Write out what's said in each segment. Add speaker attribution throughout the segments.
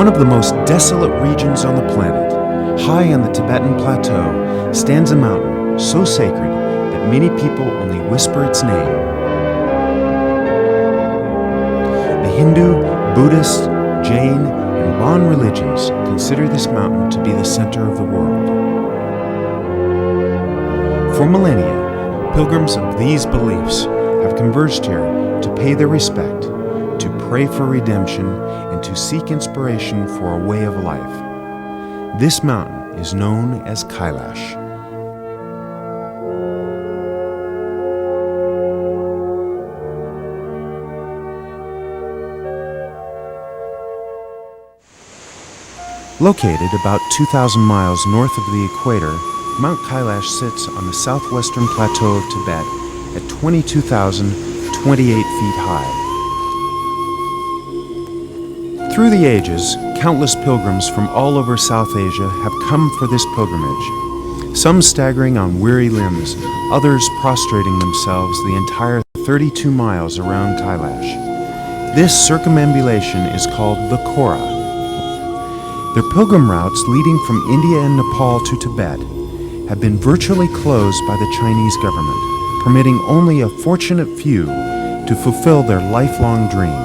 Speaker 1: one of the most desolate regions on the planet, high on the Tibetan plateau, stands a mountain so sacred that many people only whisper its name. The Hindu, Buddhist, Jain, and Bon religions consider this mountain to be the center of the world. For millennia, pilgrims of these beliefs have converged here to pay their respect, to pray for redemption, and to seek inspiration for a way of life. This mountain is known as Kailash. Located about 2,000 miles north of the equator, Mount Kailash sits on the southwestern plateau of Tibet at 22,028 feet high. Through the ages, countless pilgrims from all over South Asia have come for this pilgrimage, some staggering on weary limbs, others prostrating themselves the entire 32 miles around Kailash. This circumambulation is called the Kora. Their pilgrim routes leading from India and Nepal to Tibet have been virtually closed by the Chinese government, permitting only a fortunate few to fulfill their lifelong dream.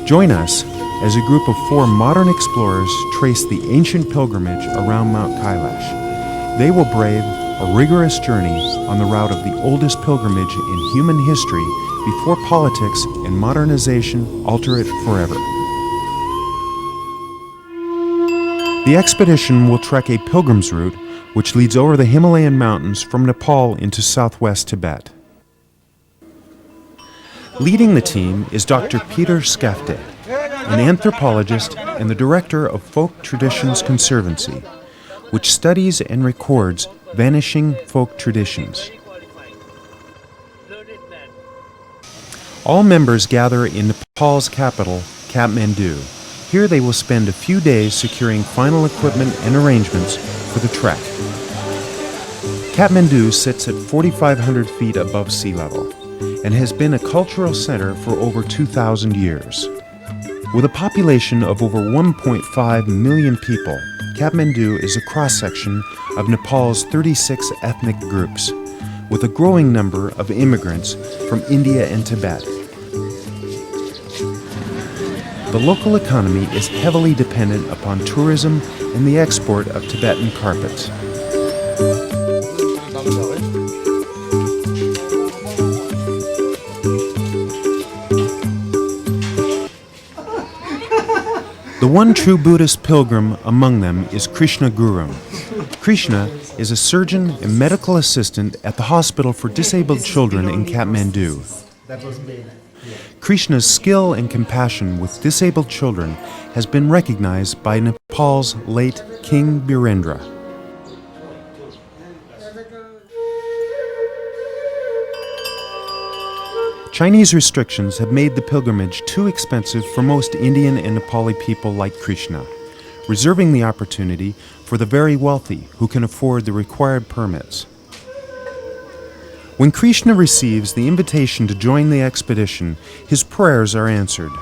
Speaker 1: Join us as a group of 4 modern explorers trace the ancient pilgrimage around Mount Kailash. They will brave a rigorous journey on the route of the oldest pilgrimage in human history before politics and modernization alter it forever. The expedition will trek a pilgrim's route which leads over the Himalayan mountains from Nepal into southwest Tibet. Leading the team is Dr. Peter Skafte, an anthropologist and the director of Folk Traditions Conservancy, which studies and records vanishing folk traditions. All members gather in Nepal's capital, Kathmandu. Here they will spend a few days securing final equipment and arrangements for the trek. Kathmandu sits at 4,500 feet above sea level and has been a cultural center for over 2,000 years. With a population of over 1.5 million people, Kathmandu is a cross-section of Nepal's 36 ethnic groups, with a growing number of immigrants from India and Tibet. The local economy is heavily dependent upon tourism and the export of Tibetan carpets. The one true Buddhist pilgrim among them is Krishna Guru. Krishna is a surgeon and medical assistant at the Hospital for Disabled Children in Kathmandu. Krishna's skill and compassion with disabled children has been recognized by Nepal's late King Birendra. Chinese restrictions have made the pilgrimage too expensive for most Indian and Nepali people like Krishna, reserving the opportunity for the very wealthy who can afford the required permits. When Krishna receives the invitation to join the expedition, his prayers are answered.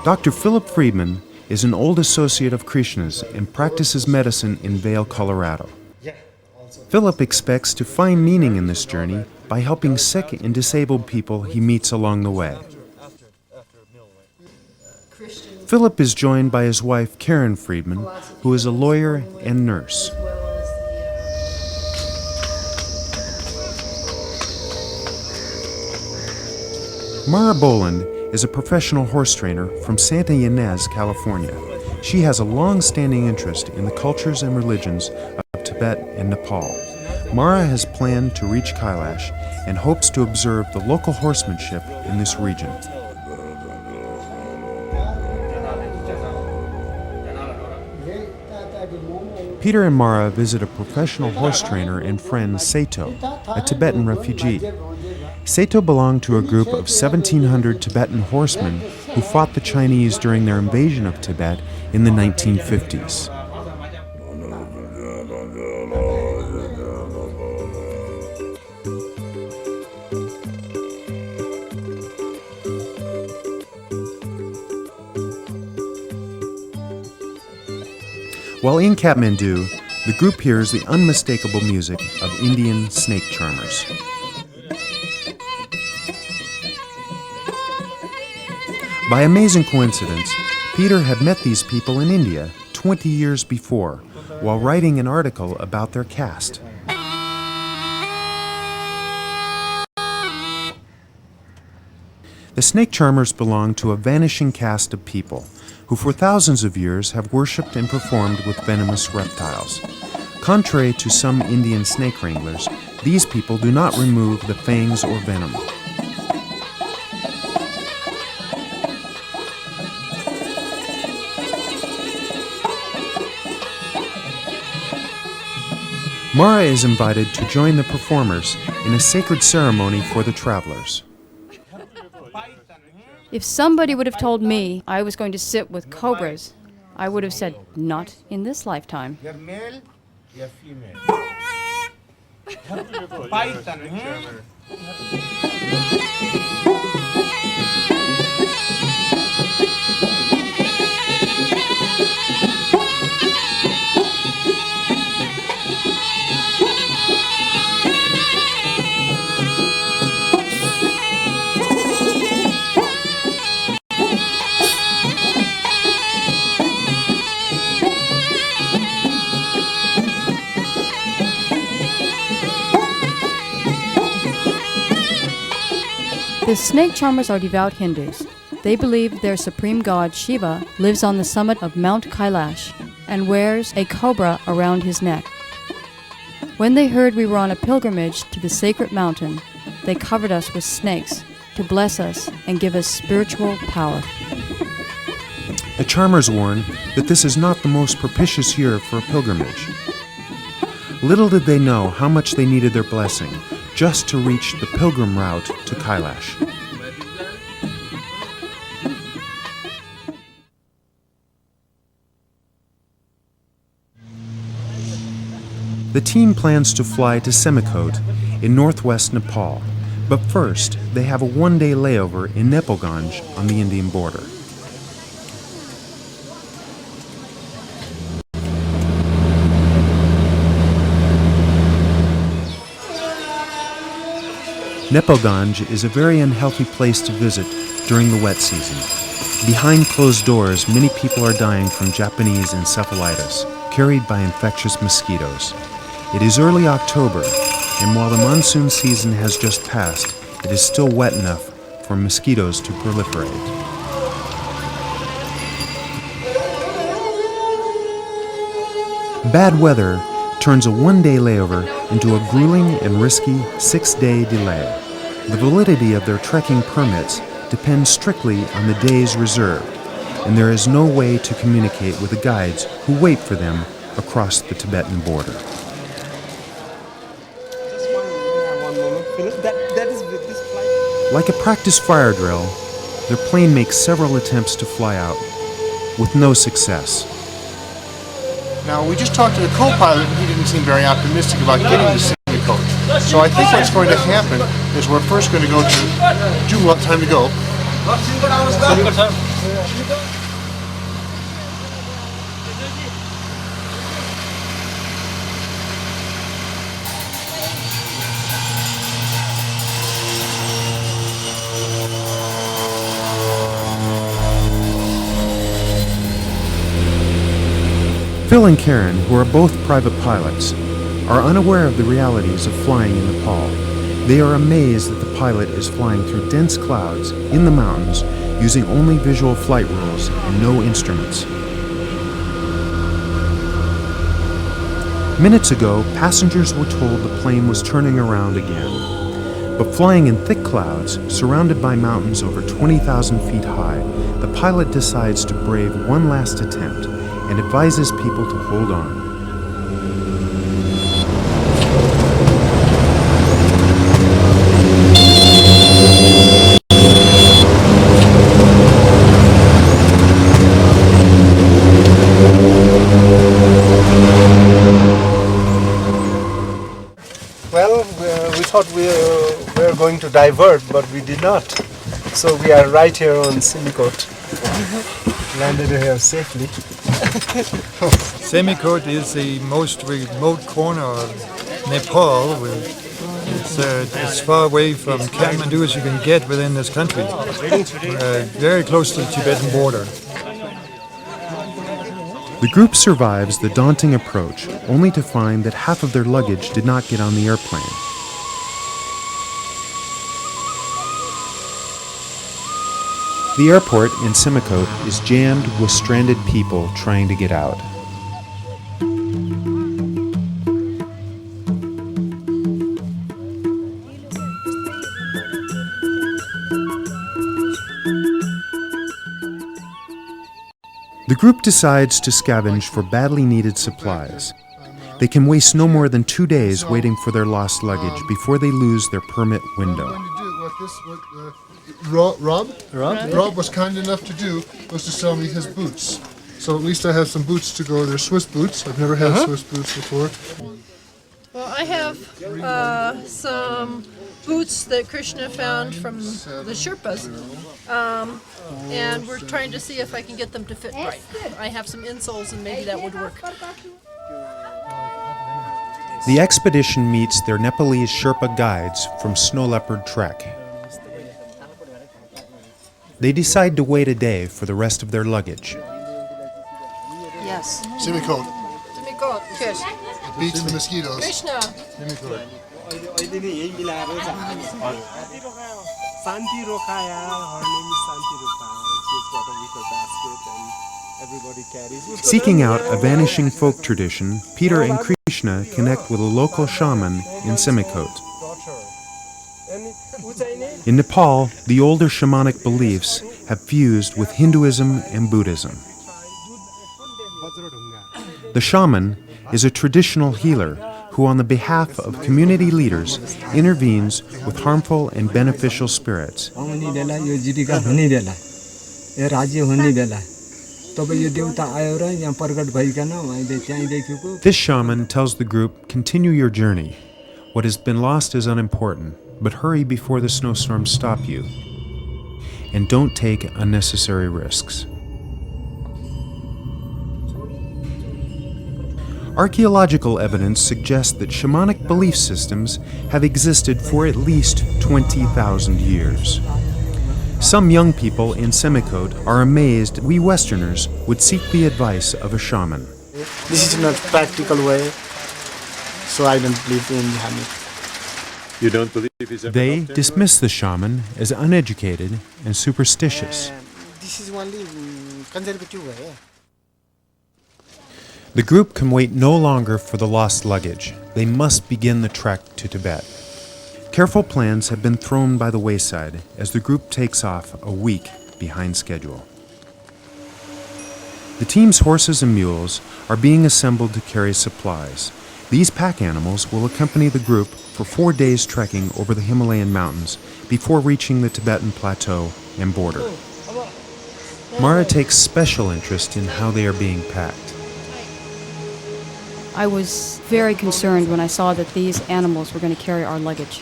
Speaker 1: Dr. Philip Friedman is an old associate of Krishna's and practices medicine in Vail, Colorado. Philip expects to find meaning in this journey by helping sick and disabled people he meets along the way. Philip is joined by his wife, Karen Friedman, who is a lawyer and nurse. Mara Boland is a professional horse trainer from Santa Ynez, California. She has a long-standing interest in the cultures and religions of Tibet and Nepal. Mara has planned to reach Kailash and hopes to observe the local horsemanship in this region. Peter and Mara visit a professional horse trainer and friend, Seto, a Tibetan refugee. Seto belonged to a group of 1,700 Tibetan horsemen who fought the Chinese during their invasion of Tibet in the 1950s. While in Kathmandu, the group hears the unmistakable music of Indian snake charmers. By amazing coincidence, Peter had met these people in India 20 years before while writing an article about their caste. The snake charmers belong to a vanishing caste of people who for thousands of years have worshipped and performed with venomous reptiles. Contrary to some Indian snake wranglers, these people do not remove the fangs or venom. Mara is invited to join the performers in a sacred ceremony for the travelers.
Speaker 2: If somebody would have told me I was going to sit with cobras, I would have said, not in this lifetime.
Speaker 3: You're male, you're female.
Speaker 2: The snake charmers are devout Hindus. They believe their supreme god Shiva lives on the summit of Mount Kailash and wears a cobra around his neck. When they heard we were on a pilgrimage to the sacred mountain, they covered us with snakes to bless us and give us spiritual power.
Speaker 1: The charmers warn that this is not the most propitious year for a pilgrimage. Little did they know how much they needed their blessing just to reach the pilgrim route to Kailash. The team plans to fly to Simikot in northwest Nepal, but first they have a one-day layover in Nepalganj on the Indian border. Nepalganj is a very unhealthy place to visit during the wet season. Behind closed doors, many people are dying from Japanese encephalitis, carried by infectious mosquitoes. It is early October, and while the monsoon season has just passed, it is still wet enough for mosquitoes to proliferate. Bad weather turns a one-day layover into a grueling and risky 6-day delay. The validity of their trekking permits depends strictly on the days reserved, and there is no way to communicate with the guides who wait for them across the Tibetan border. Like a practice fire drill, their plane makes several attempts to fly out, with no success.
Speaker 4: Now, we just talked to the co-pilot, and he didn't seem very optimistic about getting to Simikot. So I think what's going to happen is we're first going to go to June. What time to go?
Speaker 1: Phil and Karen, who are both private pilots, are unaware of the realities of flying in Nepal. They are amazed that the pilot is flying through dense clouds in the mountains using only visual flight rules and no instruments. Minutes ago, passengers were told the plane was turning around again. But flying in thick clouds, surrounded by mountains over 20,000 feet high, the pilot decides to brave one last attempt and advises people to hold on.
Speaker 5: Well, we thought we were going to divert, but we did not. So we are right here on Simikot. landed here safely.
Speaker 6: Semikot is the most remote corner of Nepal. It's as far away from Kathmandu as you can get within this country. Very close to the Tibetan border.
Speaker 1: The group survives the daunting approach, only to find that half of their luggage did not get on the airplane. The airport in Semikot is jammed with stranded people trying to get out. The group decides to scavenge for badly needed supplies. They can waste no more than 2 days waiting for their lost luggage before they lose their permit window.
Speaker 4: Rob was kind enough to do was to sell me his boots. So at least I have some boots to go. They're Swiss boots. I've never had Swiss boots before.
Speaker 7: Well, I have some boots that Krishna found from the Sherpas, and we're trying to see if I can get them to fit right. I have some insoles and maybe that would work.
Speaker 1: The expedition meets their Nepalese Sherpa guides from Snow Leopard Trek. They decide to wait a day for the rest of their luggage.
Speaker 7: Yes.
Speaker 4: Semikot.
Speaker 7: Semikot, yes.
Speaker 4: It beats the mosquitoes.
Speaker 7: Krishna.
Speaker 4: Semikot.
Speaker 5: Santi Rokaya, her name is Santi Rokaya. She's got a wicker basket and everybody carries.
Speaker 1: Seeking out a vanishing folk tradition, Peter and Krishna connect with a local shaman in Semikot. In Nepal, the older shamanic beliefs have fused with Hinduism and Buddhism. The shaman is a traditional healer who, on the behalf of community leaders, intervenes with harmful and beneficial spirits. This shaman tells the group, "Continue your journey. What has been lost is unimportant, but hurry before the snowstorms stop you. And don't take unnecessary risks." Archaeological evidence suggests that shamanic belief systems have existed for at least 20,000 years. Some young people in Semikot are amazed we Westerners would seek the advice of a shaman.
Speaker 5: This is not practical way, so I don't believe in Muhammad.
Speaker 8: You don't believe he's ever
Speaker 1: They
Speaker 8: loved
Speaker 1: dismiss the shaman as uneducated and superstitious.
Speaker 5: This is only conservative way.
Speaker 1: The group can wait no longer for the lost luggage. They must begin the trek to Tibet. Careful plans have been thrown by the wayside as the group takes off a week behind schedule. The team's horses and mules are being assembled to carry supplies. These pack animals will accompany the group for 4 days trekking over the Himalayan mountains before reaching the Tibetan plateau and border. Mara takes special interest in how they are being packed.
Speaker 2: I was very concerned when I saw that these animals were going to carry our luggage.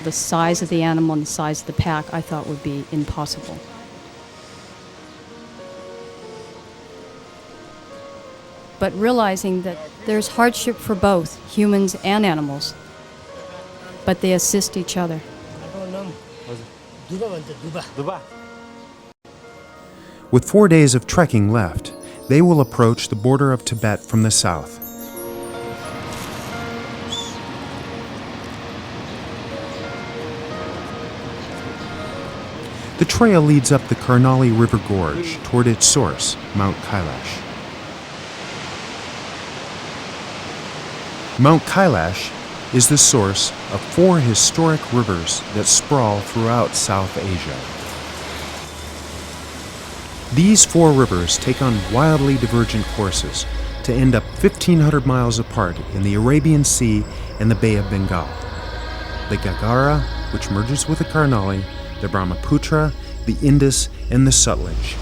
Speaker 2: The size of the animal and the size of the pack I thought would be impossible. But realizing that there's hardship for both humans and animals, but they assist each other.
Speaker 1: With 4 days of trekking left, they will approach the border of Tibet from the south. The trail leads up the Karnali River Gorge toward its source, Mount Kailash. Mount Kailash is the source of 4 historic rivers that sprawl throughout South Asia. These 4 rivers take on wildly divergent courses to end up 1,500 miles apart in the Arabian Sea and the Bay of Bengal. The Gagara, which merges with the Karnali, the Brahmaputra, the Indus, and the Sutlej.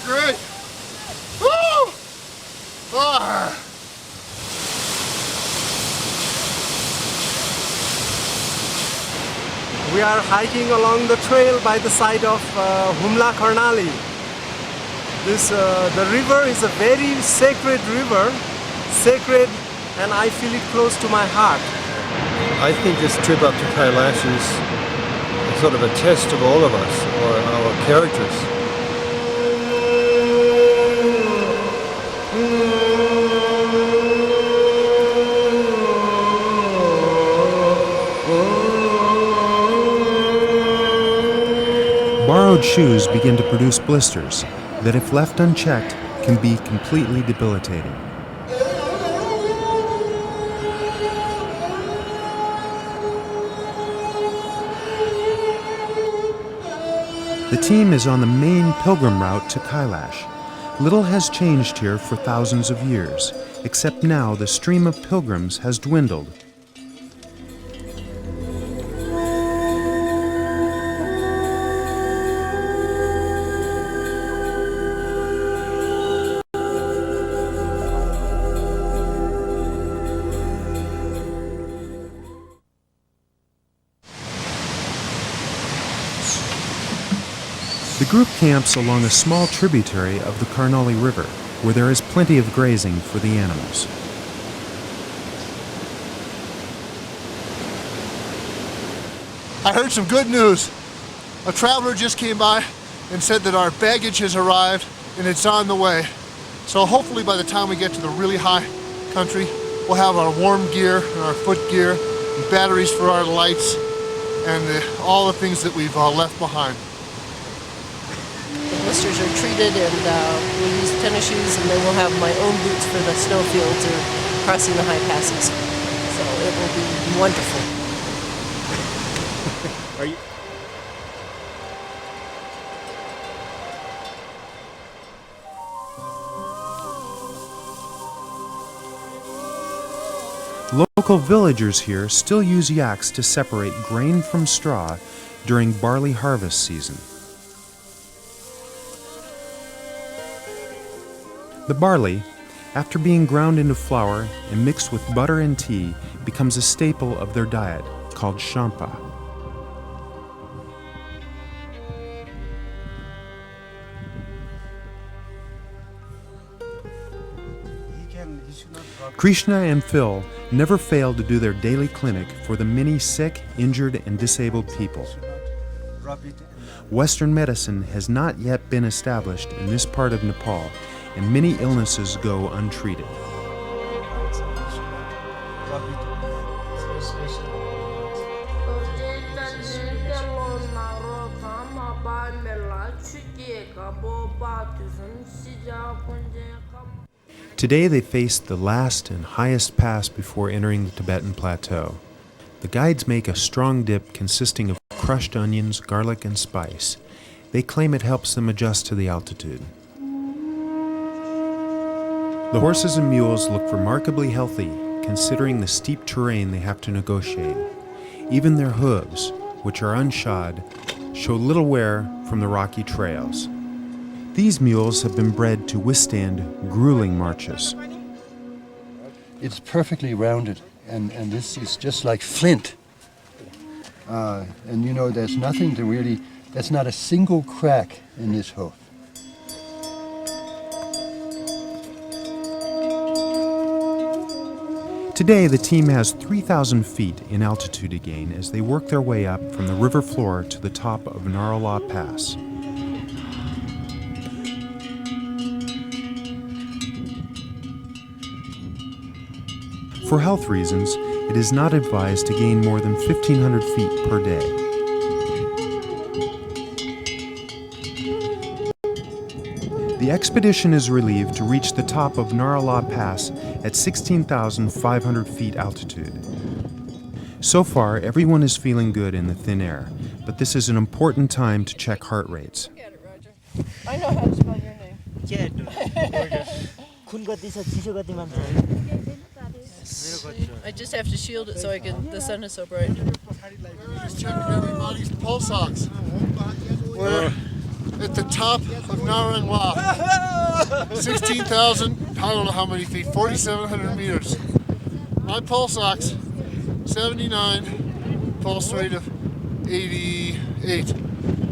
Speaker 4: great. Woo! Ah.
Speaker 5: We are hiking along the trail by the side of Humla Karnali. The river is a very sacred river, sacred, and I feel it close to my heart.
Speaker 6: I think this trip up to Kailash is sort of a test of all of us, or our characters.
Speaker 1: Borrowed shoes begin to produce blisters that, if left unchecked, can be completely debilitating. The team is on the main pilgrim route to Kailash. Little has changed here for thousands of years, except now the stream of pilgrims has dwindled. The group camps along a small tributary of the Karnali River, where there is plenty of grazing for the animals.
Speaker 4: I heard some good news. A traveler just came by and said that our baggage has arrived and it's on the way. So hopefully by the time we get to the really high country, we'll have our warm gear and our foot gear and batteries for our lights and all the things that we've left behind.
Speaker 7: The blisters are treated, and we'll use tennis shoes, and then we'll have my own boots for the snow fields or crossing the high passes. So it will be wonderful.
Speaker 8: Are you?
Speaker 1: Local villagers here still use yaks to separate grain from straw during barley harvest season. The barley, after being ground into flour and mixed with butter and tea, becomes a staple of their diet, called champa. Krishna and Phil never fail to do their daily clinic for the many sick, injured, and disabled people. Western medicine has not yet been established in this part of Nepal, and many illnesses go untreated. Today they faced the last and highest pass before entering the Tibetan plateau. The guides make a strong dip consisting of crushed onions, garlic, and spice. They claim it helps them adjust to the altitude. The horses and mules look remarkably healthy, considering the steep terrain they have to negotiate. Even their hooves, which are unshod, show little wear from the rocky trails. These mules have been bred to withstand grueling marches.
Speaker 9: It's perfectly rounded, and this is just like flint. And you know, there's nothing to really, there's not a single crack in this hoof.
Speaker 1: Today, the team has 3,000 feet in altitude to gain as they work their way up from the river floor to the top of Manasarovar Pass. For health reasons, it is not advised to gain more than 1,500 feet per day. The expedition is relieved to reach the top of Manasarovar Pass at 16,500 feet altitude. So far, everyone is feeling good in the thin air, but this is an important time to check heart rates.
Speaker 7: I know how to spell your name. I just have to shield it so I can, the sun is so bright.
Speaker 4: We're just checking everybody's pulse ox. We're at the top of Narangwa. 16,000, I don't know how many feet, 4,700 meters. My pulse ox, 79, pulse rate of 88.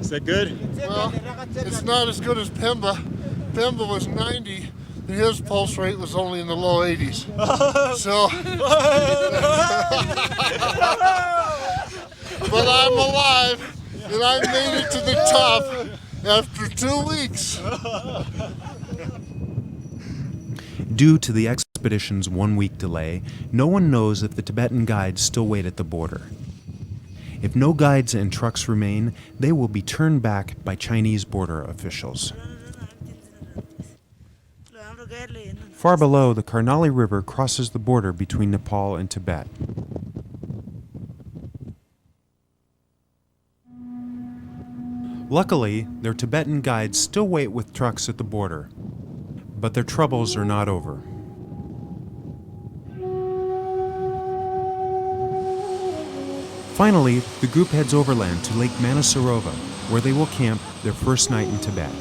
Speaker 8: Is that good?
Speaker 4: Well, it's not as good as Pemba. Pemba was 90, and his pulse rate was only in the low 80s. So, but I'm alive, and I made it to the top after 2 weeks.
Speaker 1: Due to the expedition's 1-week delay, no one knows if the Tibetan guides still wait at the border. If no guides and trucks remain, they will be turned back by Chinese border officials. Far below, the Karnali River crosses the border between Nepal and Tibet. Luckily, their Tibetan guides still wait with trucks at the border, but their troubles are not over. Finally, the group heads overland to Lake Manasarovar, where they will camp their first night in Tibet.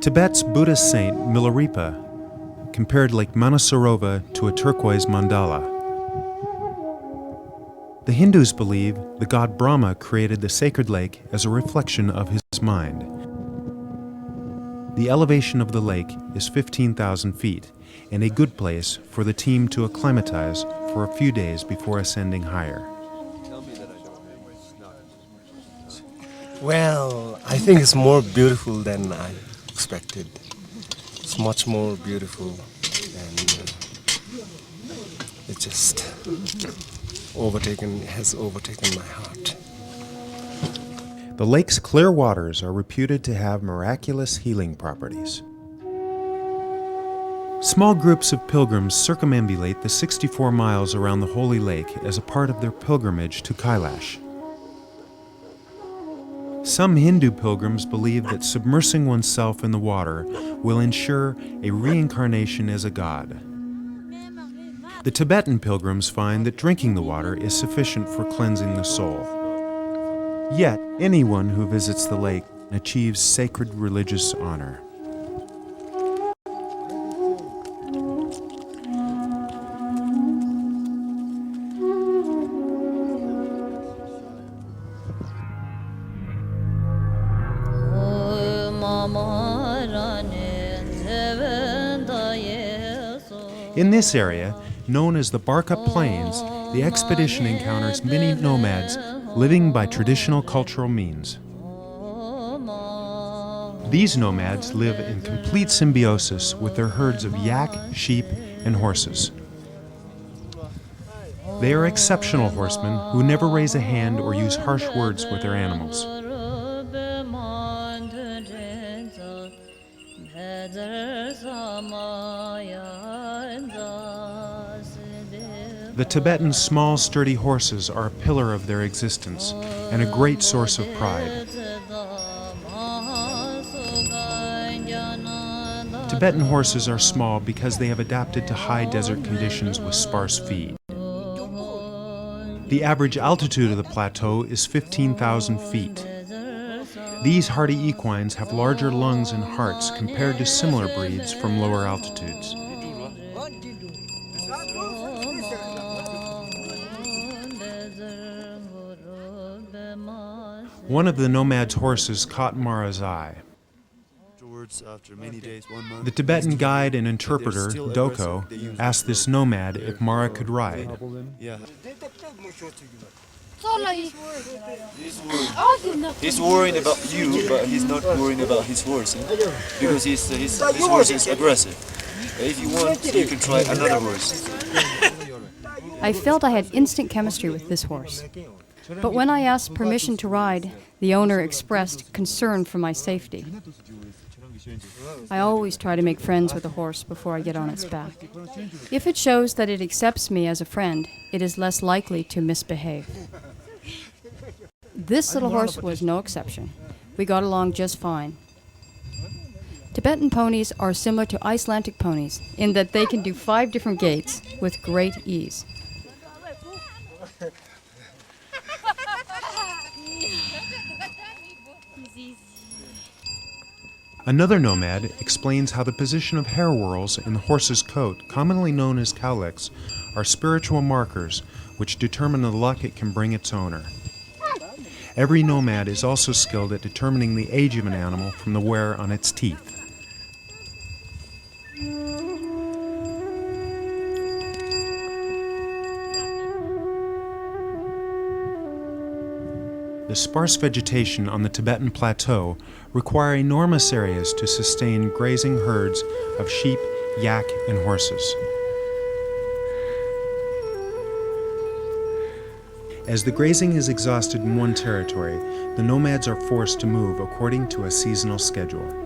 Speaker 1: Tibet's Buddhist saint Milarepa compared Lake Manasarovar to a turquoise mandala. The Hindus believe the god Brahma created the sacred lake as a reflection of his mind. The elevation of the lake is 15,000 feet, and a good place for the team to acclimatize for a few days before ascending higher.
Speaker 5: Well, I think it's more beautiful than I expected. It's much more beautiful, and it just has overtaken my heart.
Speaker 1: The lake's clear waters are reputed to have miraculous healing properties. Small groups of pilgrims circumambulate the 64 miles around the holy lake as a part of their pilgrimage to Kailash. Some Hindu pilgrims believe that submersing oneself in the water will ensure a reincarnation as a god. The Tibetan pilgrims find that drinking the water is sufficient for cleansing the soul. Yet, anyone who visits the lake achieves sacred religious honor. In this area, known as the Barka Plains, the expedition encounters many nomads living by traditional cultural means. These nomads live in complete symbiosis with their herds of yak, sheep, and horses. They are exceptional horsemen who never raise a hand or use harsh words with their animals. The Tibetan small, sturdy horses are a pillar of their existence and a great source of pride. Tibetan horses are small because they have adapted to high desert conditions with sparse feed. The average altitude of the plateau is 15,000 feet. These hardy equines have larger lungs and hearts compared to similar breeds from lower altitudes. One of the nomad's horses caught Mara's eye.
Speaker 10: After many days, 1 month,
Speaker 1: The Tibetan guide and interpreter, Doko, asked this nomad if Mara could ride.
Speaker 10: yeah. He's worried about you, but he's not worried about his horse, because his horse is aggressive. If you want, you can try another horse.
Speaker 2: I felt I had instant chemistry with this horse. But when I asked permission to ride, the owner expressed concern for my safety. I always try to make friends with a horse before I get on its back. If it shows that it accepts me as a friend, it is less likely to misbehave. This little horse was no exception. We got along just fine. Tibetan ponies are similar to Icelandic ponies in that they can do 5 different gaits with great ease.
Speaker 1: Another nomad explains how the position of hair whorls in the horse's coat, commonly known as cowlicks, are spiritual markers which determine the luck it can bring its owner. Every nomad is also skilled at determining the age of an animal from the wear on its teeth. The sparse vegetation on the Tibetan plateau require enormous areas to sustain grazing herds of sheep, yak, and horses. As the grazing is exhausted in one territory, the nomads are forced to move according to a seasonal schedule.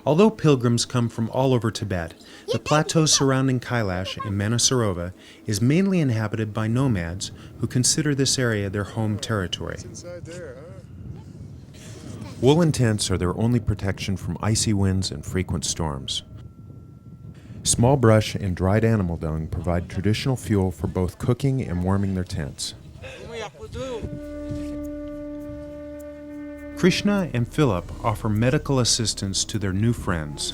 Speaker 1: Although pilgrims come from all over Tibet, the plateau surrounding Kailash in Manasarovar is mainly inhabited by nomads who consider this area their home territory. Woolen tents are their only protection from icy winds and frequent storms. Small brush and dried animal dung provide traditional fuel for both cooking and warming their tents. Krishna and Philip offer medical assistance to their new friends.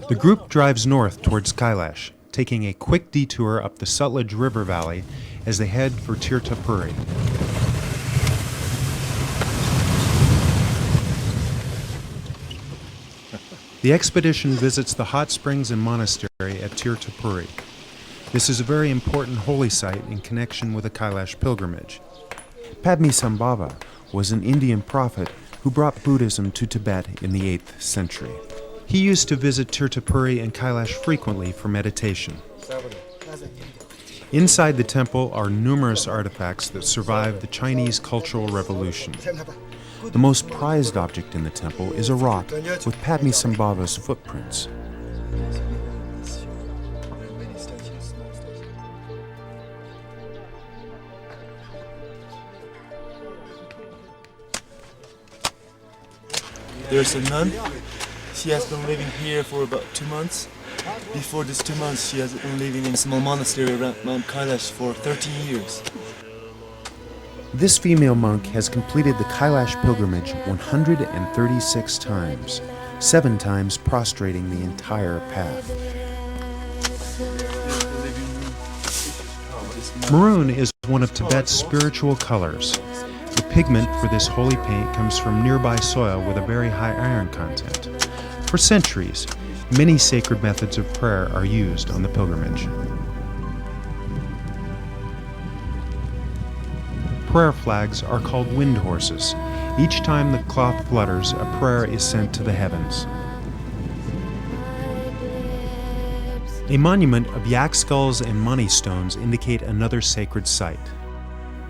Speaker 1: The group drives north towards Kailash, taking a quick detour up the Sutlej River valley as they head for Tatopuri. The expedition visits the hot springs and monastery at Tatopuri. This is a very important holy site in connection with the Kailash pilgrimage. Padmasambhava was an Indian prophet who brought Buddhism to Tibet in the 8th century. He used to visit Tatopuri and Kailash frequently for meditation. Inside the temple are numerous artifacts that survived the Chinese Cultural Revolution. The most prized object in the temple is a rock with Padmasambhava's footprints.
Speaker 10: There's a nun. She has been living here for about 2 months. Before this 2 months, she has been living in a small monastery around Mount Kailash for 13 years.
Speaker 1: This female monk has completed the Kailash pilgrimage 136 times, 7 times prostrating the entire path. Maroon is one of Tibet's spiritual colors. The pigment for this holy paint comes from nearby soil with a very high iron content. For centuries, many sacred methods of prayer are used on the pilgrimage. Prayer flags are called wind horses. Each time the cloth flutters, a prayer is sent to the heavens. A monument of yak skulls and money stones indicate another sacred site.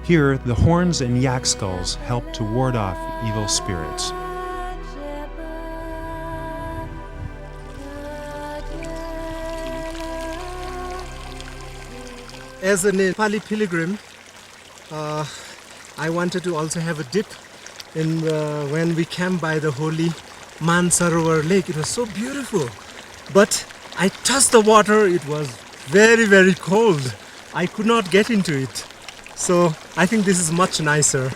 Speaker 1: Here, the horns and yak skulls help to ward off evil spirits.
Speaker 11: As a Nepali pilgrim, I wanted to also have a dip in when we camped by the holy Manasarovar lake. It was so beautiful, but I touched the water. It was very, very cold. I could not get into it. So I think this is much nicer,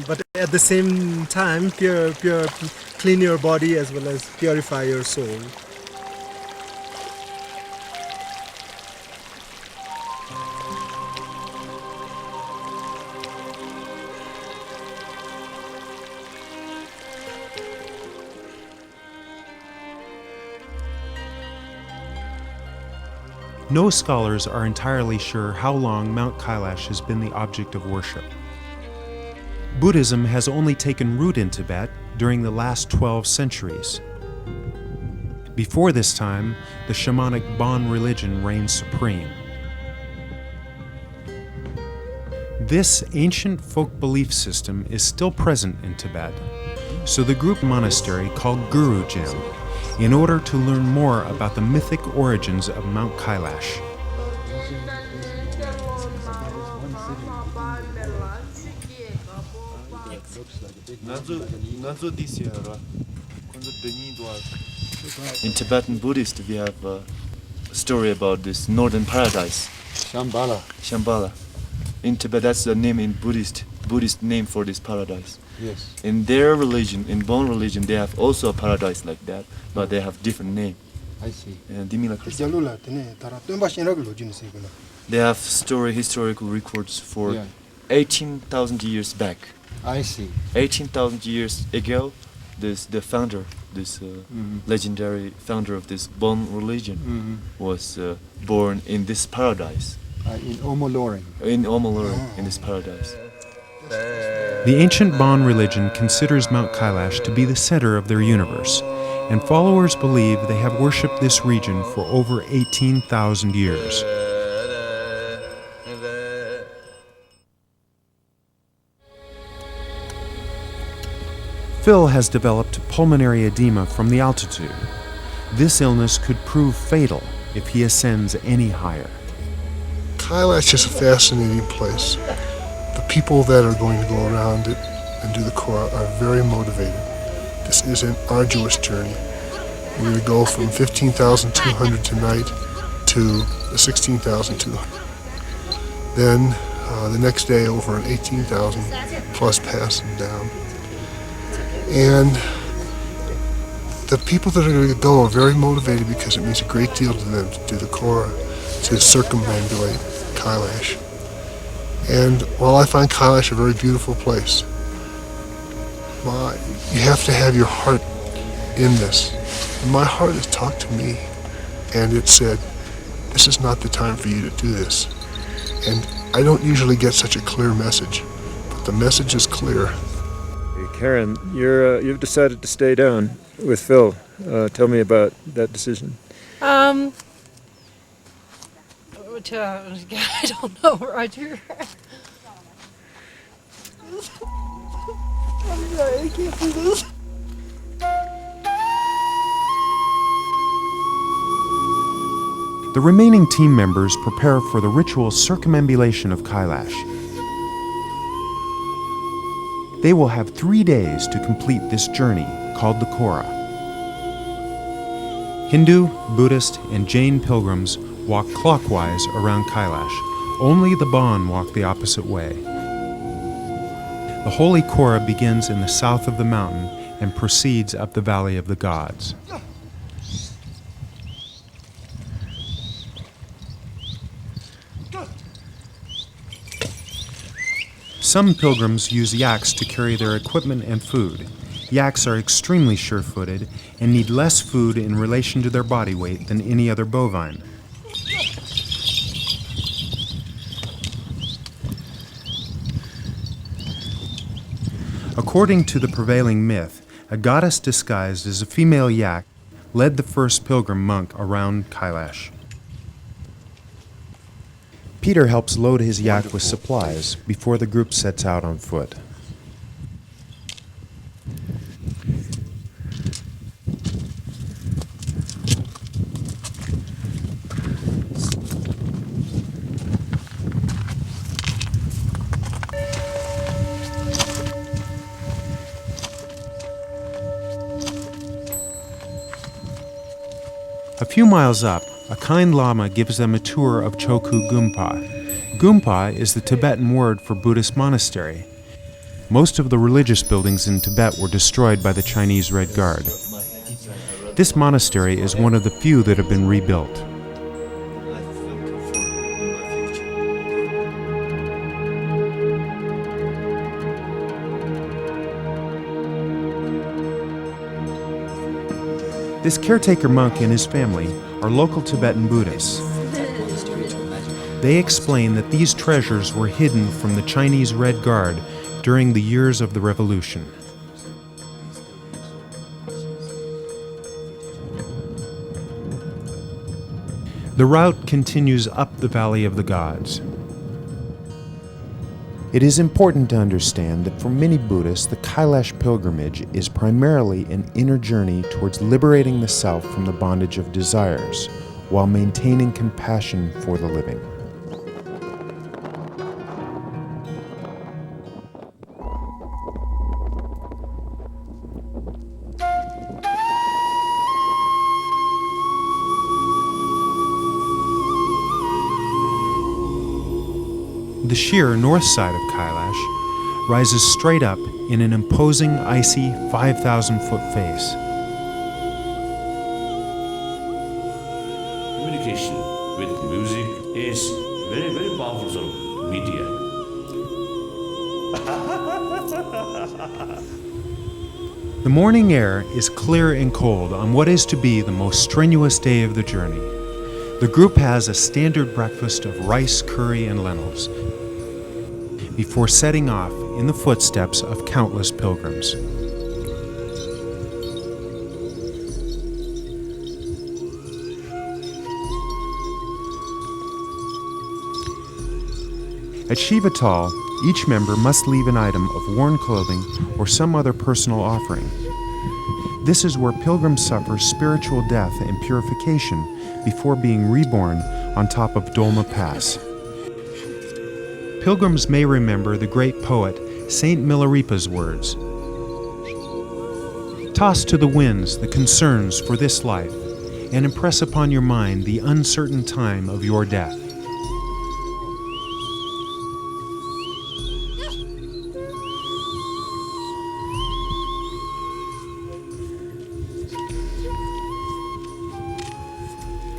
Speaker 11: but at the same time, clean your body as well as purify your soul.
Speaker 1: No scholars are entirely sure how long Mount Kailash has been the object of worship. Buddhism has only taken root in Tibet during the last 12 centuries. Before this time, the shamanic Bon religion reigned supreme. This ancient folk belief system is still present in Tibet. so the group monastery called Guru Gym, in order to learn more about the mythic origins of Mount Kailash.
Speaker 10: In Tibetan Buddhist, we have a story about this northern paradise.
Speaker 9: Shambhala.
Speaker 10: Shambhala. In Tibet, that's the name in Buddhist name for this paradise.
Speaker 9: Yes.
Speaker 10: In their religion, in Bon religion, they have also a paradise like that, but they have different name.
Speaker 9: I see.
Speaker 10: They have historical records for 18,000 years back.
Speaker 9: I see.
Speaker 10: 18,000 years ago, the founder, legendary founder of this Bon religion, was born in this paradise.
Speaker 9: In Omoloring.
Speaker 10: In Omoloring, in this paradise.
Speaker 1: The ancient Bon religion considers Mount Kailash to be the center of their universe, and followers believe they have worshipped this region for over 18,000 years. Phil has developed pulmonary edema from the altitude. This illness could prove fatal if he ascends any higher.
Speaker 4: Kailash is a fascinating place. The people that are going to go around it and do the Kora are very motivated. This is an arduous journey. We're going to go from 15,200 tonight to 16,200. Then the next day over an 18,000 plus pass and down. And the people that are going to go are very motivated because it means a great deal to them to do the Kora, to circumambulate Kailash. And while I find Kailash a very beautiful place, you have to have your heart in this. And my heart has talked to me, and it said, this is not the time for you to do this. And I don't usually get such a clear message, but the message is clear.
Speaker 8: Hey, Karen, you've decided to stay down with Phil. Tell me about that decision.
Speaker 7: I don't know, Roger. I'm sorry, I can't do this.
Speaker 1: The remaining team members prepare for the ritual circumambulation of Kailash. They will have 3 days to complete this journey called the Kora. Hindu, Buddhist, and Jain pilgrims walk clockwise around Kailash. Only the Bon walk the opposite way. The Holy Kora begins in the south of the mountain and proceeds up the Valley of the Gods. Some pilgrims use yaks to carry their equipment and food. Yaks are extremely sure-footed and need less food in relation to their body weight than any other bovine. According to the prevailing myth, a goddess disguised as a female yak led the first pilgrim monk around Kailash. Peter helps load his yak with supplies before the group sets out on foot. A few miles up, a kind lama gives them a tour of Choku Gumpa. Gumpa is the Tibetan word for Buddhist monastery. Most of the religious buildings in Tibet were destroyed by the Chinese Red Guard. This monastery is one of the few that have been rebuilt. This caretaker monk and his family are local Tibetan Buddhists. They explain that these treasures were hidden from the Chinese Red Guard during the years of the revolution. The route continues up the Valley of the Gods. It is important to understand that for many Buddhists, the Kailash pilgrimage is primarily an inner journey towards liberating the self from the bondage of desires, while maintaining compassion for the living. The sheer north side of Kailash rises straight up in an imposing, icy 5,000-foot face.
Speaker 12: Communication with music is very, very powerful sort of media.
Speaker 1: The morning air is clear and cold on what is to be the most strenuous day of the journey. The group has a standard breakfast of rice, curry, and lentils before setting off in the footsteps of countless pilgrims. At Shivatal, each member must leave an item of worn clothing or some other personal offering. This is where pilgrims suffer spiritual death and purification before being reborn on top of Doma Pass. Pilgrims may remember the great poet Saint Milarepa's words: "Toss to the winds the concerns for this life, and impress upon your mind the uncertain time of your death."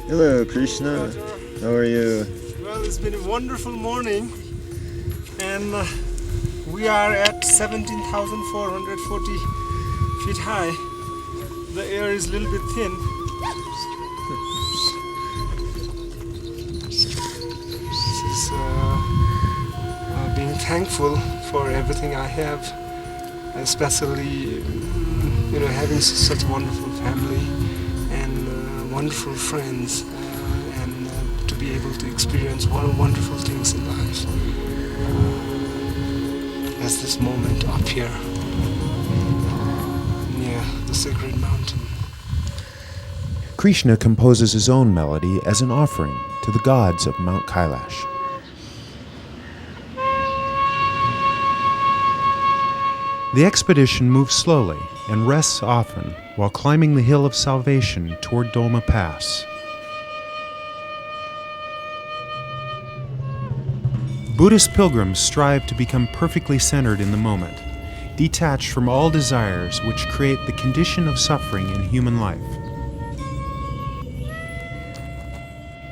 Speaker 8: Hello, Krishna. How are you?
Speaker 11: Well, it's been a wonderful morning, and we are at 17,440 feet high. The air is a little bit thin. This is being thankful for everything I have, especially having such a wonderful family and wonderful friends, and to be able to experience wonderful things in life. As this moment up here near the sacred mountain.
Speaker 1: Krishna composes his own melody as an offering to the gods of Mount Kailash. The expedition moves slowly and rests often while climbing the hill of salvation toward Doma Pass. Buddhist pilgrims strive to become perfectly centered in the moment, detached from all desires which create the condition of suffering in human life.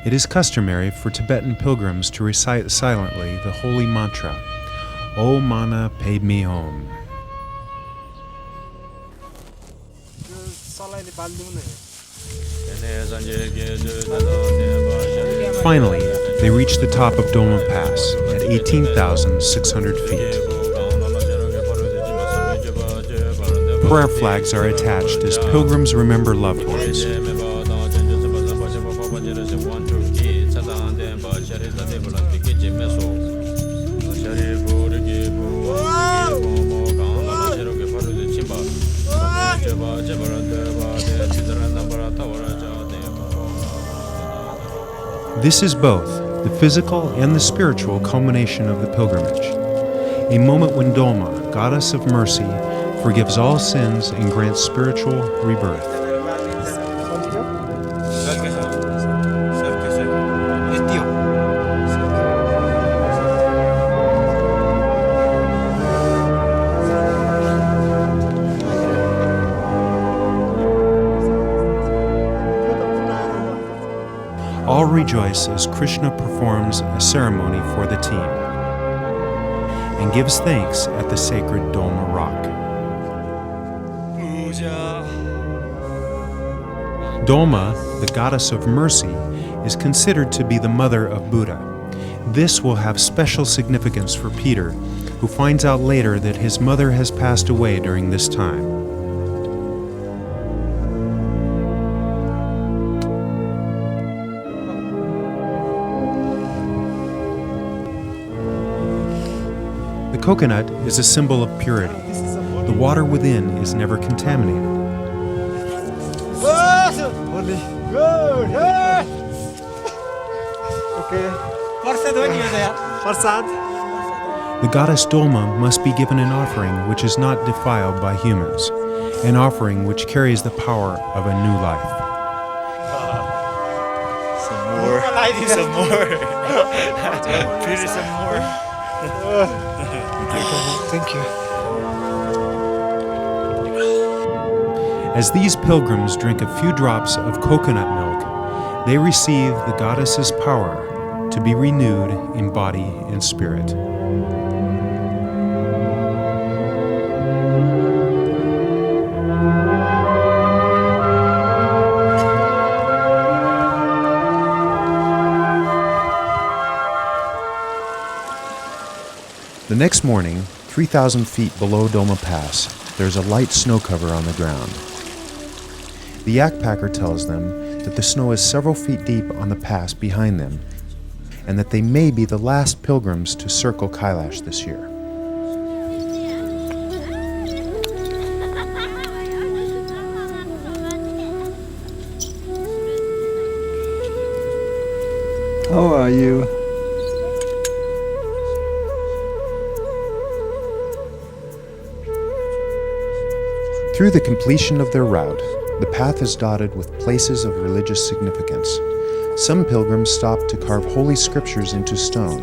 Speaker 1: It is customary for Tibetan pilgrims to recite silently the holy mantra, O Mana Padme Hum. Finally, they reach the top of Doma Pass at 18,600 feet. Prayer flags are attached as pilgrims remember loved ones. This is both the physical and the spiritual culmination of the pilgrimage, a moment when Doma, goddess of mercy, forgives all sins and grants spiritual rebirth. All rejoice as Krishna performs a ceremony for the team and gives thanks at the sacred Doma rock. Doma, the goddess of mercy, is considered to be the mother of Buddha. This will have special significance for Peter, who finds out later that his mother has passed away during this time. The coconut is a symbol of purity. The water within is never contaminated. The goddess Doma must be given an offering which is not defiled by humans, an offering which carries the power of a new life.
Speaker 10: Some more. Some more. Peter, some more.
Speaker 11: Thank you.
Speaker 1: As these pilgrims drink a few drops of coconut milk, they receive the goddess's power to be renewed in body and spirit. The next morning, 3,000 feet below Doma Pass, there's a light snow cover on the ground. The yakpacker tells them that the snow is several feet deep on the pass behind them, and that they may be the last pilgrims to circle Kailash this year.
Speaker 11: How are you?
Speaker 1: Through the completion of their route, the path is dotted with places of religious significance. Some pilgrims stop to carve holy scriptures into stone.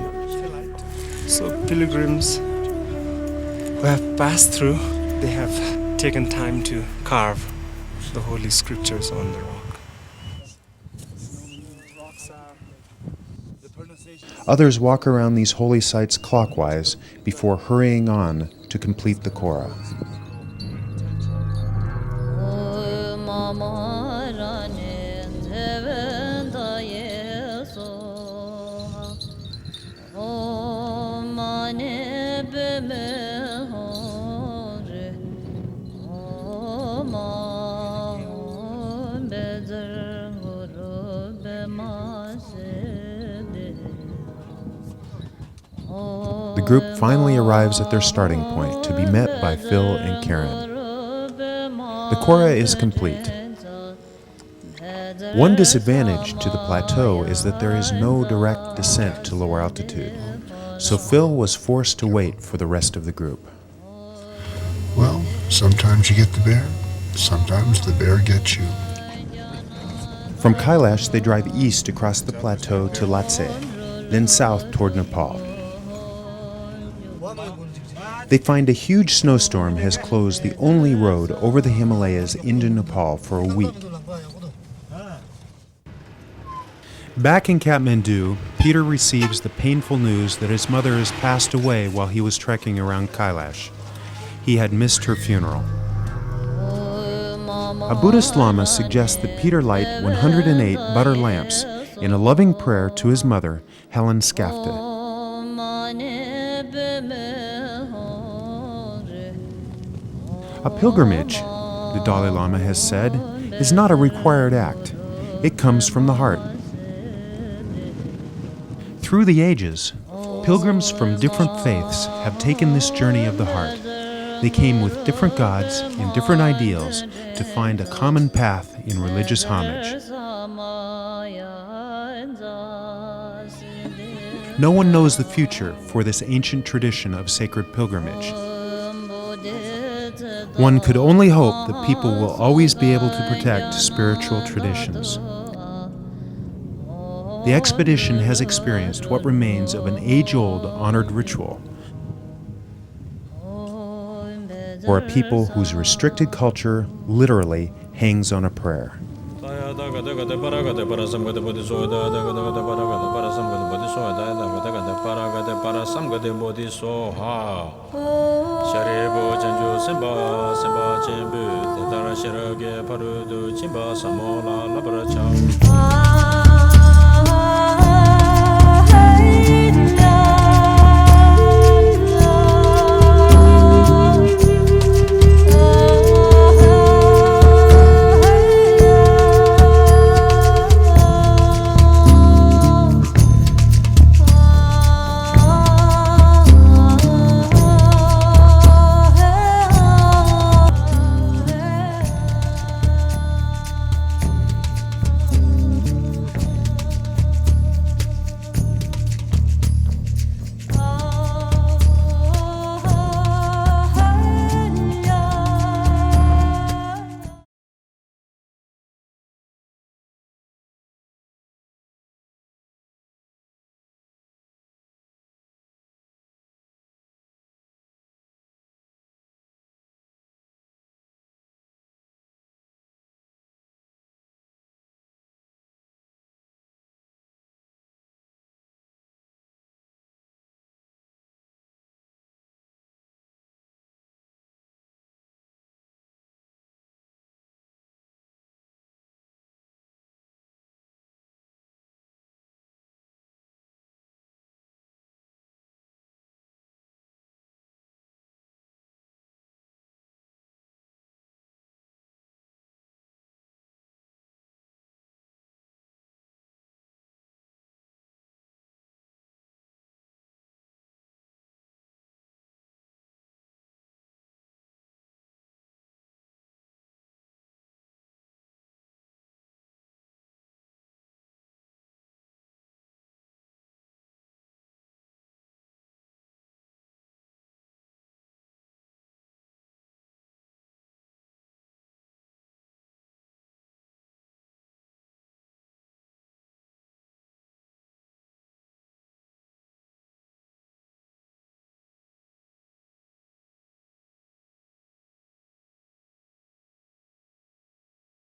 Speaker 5: So pilgrims who have passed through, they have taken time to carve the holy scriptures on the rock.
Speaker 1: Others walk around these holy sites clockwise before hurrying on to complete the Kora. The group finally arrives at their starting point to be met by Phil and Karen. The Kora is complete. One disadvantage to the plateau is that there is no direct descent to lower altitude, so Phil was forced to wait for the rest of the group.
Speaker 4: Well, sometimes you get the bear, sometimes the bear gets you.
Speaker 1: From Kailash, they drive east across the plateau to Lhasa, then south toward Nepal. They find a huge snowstorm has closed the only road over the Himalayas into Nepal for a week. Back in Kathmandu, Peter receives the painful news that his mother has passed away while he was trekking around Kailash. He had missed her funeral. A Buddhist Lama suggests that Peter light 108 butter lamps in a loving prayer to his mother, Helen Skafte. A pilgrimage, the Dalai Lama has said, is not a required act. It comes from the heart. Through the ages, pilgrims from different faiths have taken this journey of the heart. They came with different gods and different ideals to find a common path in religious homage. No one knows the future for this ancient tradition of sacred pilgrimage. One could only hope that people will always be able to protect spiritual traditions. The expedition has experienced what remains of an age-old honored ritual for a people whose restricted culture literally hangs on a prayer.
Speaker 13: Ah